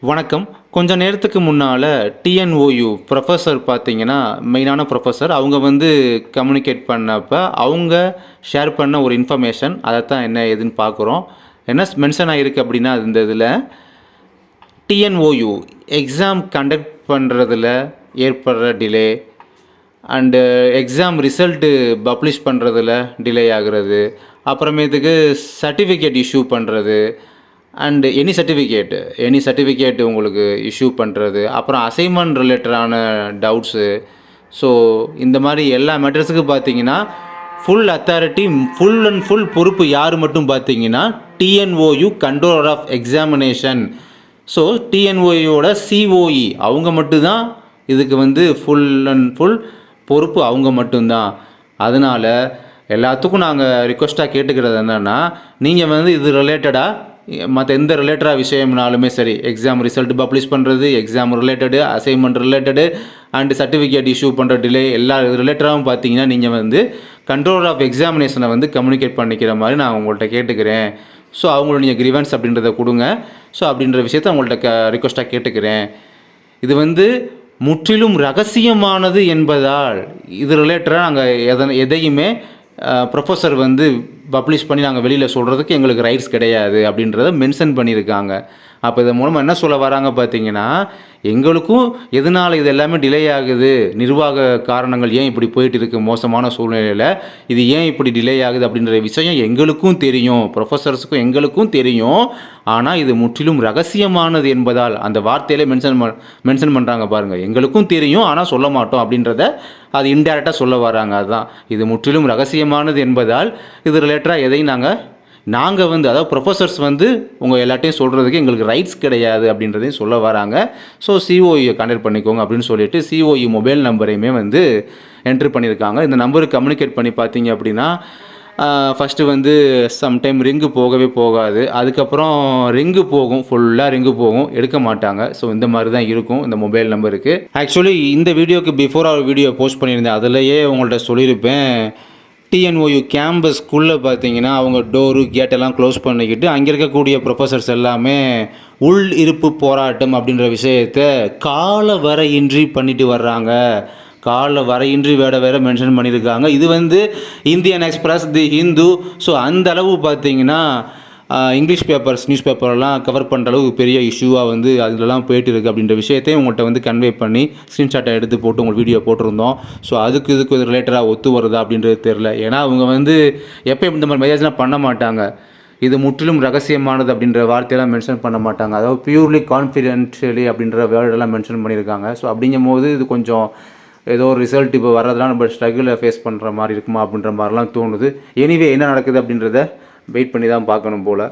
வணக்கம். கொஞ்ச நேரத்துக்கு முன்னால டிஎன்ஓயு ப்ரொஃபஸர் பார்த்தீங்கன்னா, மெயினான ப்ரொஃபஸர் அவங்க வந்து கம்யூனிகேட் பண்ணப்ப, அவங்க ஷேர் பண்ண ஒரு இன்ஃபர்மேஷன் அதத்தான் என்ன ஏதுன்னு பார்க்குறோம். என்ன மென்ஷன் ஆயிருக்கு அப்படின்னா, இந்த இதில டிஎன்ஓயு எக்ஸாம் கண்டக்ட் பண்ணுறதுல ஏற்படுற delay and exam result publish பண்ணுறதுல டிலே ஆகுறது, அப்புறமேட்டுக்கு சர்டிஃபிகேட் இஷ்யூ பண்ணுறது அண்ட் எனி சர்டிஃபிகேட் உங்களுக்கு இஷ்யூ பண்ணுறது, அப்புறம் அசைன்மெண்ட் ரிலேட்டடான டவுட்ஸு. ஸோ இந்த மாதிரி எல்லா மேட்டர்ஸுக்கும் பார்த்தீங்கன்னா full authority, full and full பொறுப்பு யார் மட்டும் பார்த்தீங்கன்னா TNOU controller of examination. So டிஎன்ஓயோட சிஓஇ அவங்க மட்டும்தான் இதுக்கு வந்து ஃபுல் அண்ட் ஃபுல் பொறுப்பு அவங்க மட்டும்தான். அதனால் எல்லாத்துக்கும் நாங்கள் ரிக்வெஸ்ட்டாக கேட்டுக்கிறது என்னென்னா, நீங்கள் வந்து இது ரிலேட்டடாக மற்ற எந்த ரிலேட்டடாக விஷயம்னாலுமே சரி, எக்ஸாம் ரிசல்ட் பப்ளிஷ் பண்ணுறது, exam related, assignment related and certificate issue பண்ணுற டிலே எல்லா ரிலேட்டடாகவும் பார்த்தீங்கன்னா நீங்கள் வந்து கண்ட்ரோலர் ஆஃப் எக்ஸாமினேஷனை வந்து கம்யூனிகேட் பண்ணிக்கிற மாதிரி நான் உங்கள்கிட்ட கேட்டுக்கிறேன். ஸோ அவங்களோட நீங்கள் கிரிவன்ஸ் அப்படின்றத கொடுங்க. ஸோ அப்படின்ற விஷயத்தை அவங்கள்ட்ட ரிக்வெஸ்ட்டாக கேட்டுக்கிறேன். இது வந்து முற்றிலும் ரகசியமானது என்பதால் இது ரிலேட்டடாக நாங்கள் எதையுமே ப்ரொஃபஸர் வந்து பப்ளிஷ் பண்ணி நாங்கள் வெளியில் சொல்கிறதுக்கு எங்களுக்கு ரைட்ஸ் கிடையாது அப்படின்றத மென்ஷன் பண்ணியிருக்காங்க. அப்போ இதன் மூலமாக என்ன சொல்ல வராங்க பார்த்தீங்கன்னா, எங்களுக்கும் எதனால் இது எல்லாமே டிலே ஆகுது, நிர்வாக காரணங்கள் ஏன் இப்படி போயிட்டு இருக்குது மோசமான சூழ்நிலையில், இது ஏன் இப்படி டிலே ஆகுது அப்படின்ற விஷயம் எங்களுக்கும் தெரியும், ப்ரொஃபஸர்ஸுக்கும் எங்களுக்கும் தெரியும். ஆனால் இது முற்றிலும் ரகசியமானது என்பதால் அந்த வார்த்தையிலே மென்ஷன் பண்ணுறாங்க பாருங்கள். எங்களுக்கும் தெரியும் ஆனால் சொல்ல மாட்டோம் அப்படின்றத அது இன்டைரக்டாக சொல்ல வராங்க. அதுதான் இது முற்றிலும் ரகசியமானது என்பதால் இது ரிலேட்டடாக எதையும் நாங்கள் வந்து அதாவது ப்ரொஃபஸர்ஸ் வந்து உங்கள் எல்லாத்தையும் சொல்கிறதுக்கு எங்களுக்கு ரைட்ஸ் கிடையாது அப்படின்றதையும் சொல்ல வராங்க. ஸோ சிஓஇயை கான்டாக்ட் பண்ணிக்கோங்க அப்படின்னு சொல்லிட்டு சிஓஇ மொபைல் நம்பரையுமே வந்து என்ட்ரு பண்ணியிருக்காங்க. இந்த நம்பருக்கு கம்யூனிகேட் பண்ணி பார்த்தீங்க அப்படின்னா, ஃபஸ்ட்டு வந்து சம்டைம் ரிங்கு போகவே போகாது, அதுக்கப்புறம் ரிங்கு போகும், ஃபுல்லாக ரிங்கு போகும், எடுக்க மாட்டாங்க. ஸோ இந்த மாதிரி தான் இருக்கும் இந்த மொபைல் நம்பருக்கு. ஆக்சுவலி இந்த வீடியோக்கு பிஃபோர் ஒரு வீடியோ போஸ்ட் பண்ணியிருந்தேன், அதிலேயே உங்கள்கிட்ட சொல்லியிருப்பேன். டிஎன்ஓயு கேம்பஸ்க்குள்ளே பார்த்தீங்கன்னா அவங்க டோரு கேட்டெல்லாம் க்ளோஸ் பண்ணிக்கிட்டு அங்கே இருக்கக்கூடிய ப்ரொஃபஸர்ஸ் எல்லாமே உள் இருப்பு போராட்டம் அப்படின்ற விஷயத்தை கால வரையின்றி பண்ணிட்டு வர்றாங்க. கால வரையின்றி வேற மென்ஷன் பண்ணியிருக்காங்க. இது வந்து இந்தியன் எக்ஸ்பிரஸ், தி ஹிந்து, ஸோ அந்த அளவு பார்த்தீங்கன்னா இங்கிலீஷ் நியூஸ் பேப்பர்லாம் கவர் பண்ணுற அளவுக்கு பெரிய இஷ்யூவாக வந்து அதிலலாம் போயிட்டு இருக்குது அப்படின்ற விஷயத்தையும் உங்கள்கிட்ட வந்து கன்வே பண்ணி ஸ்க்ரீன்ஷாட்டை எடுத்து போட்டு உங்களுக்கு வீடியோ போட்டிருந்தோம். ஸோ இதுக்கு ரிலேட்டடாக ஒத்து வருதா அப்படின்றது தெரில. ஏன்னா அவங்க வந்து எப்போ இந்த மாதிரி மெசேஜ்லாம் பண்ண மாட்டாங்க. இது முற்றிலும் ரகசியமானது அப்படின்ற வார்த்தையெல்லாம் மென்ஷன் பண்ண மாட்டாங்க. அதாவது பியூர்லி கான்ஃபிடென்ஷியலி அப்படின்ற வேர்டெல்லாம் மென்ஷன் பண்ணியிருக்காங்க. ஸோ அப்படிங்கும் போது இது கொஞ்சம் ஏதோ ஒரு ரிசல்ட் இப்போ வர்றதுலாம் நம்ம ஸ்ட்ரகிளை ஃபேஸ் பண்ணுற மாதிரி இருக்குமா அப்படின்ற மாதிரிலாம் தோணுது. எனிவே என்ன நடக்குது அப்படின்றத வெயிட் பண்ணி தான் பார்க்கணும் போல்.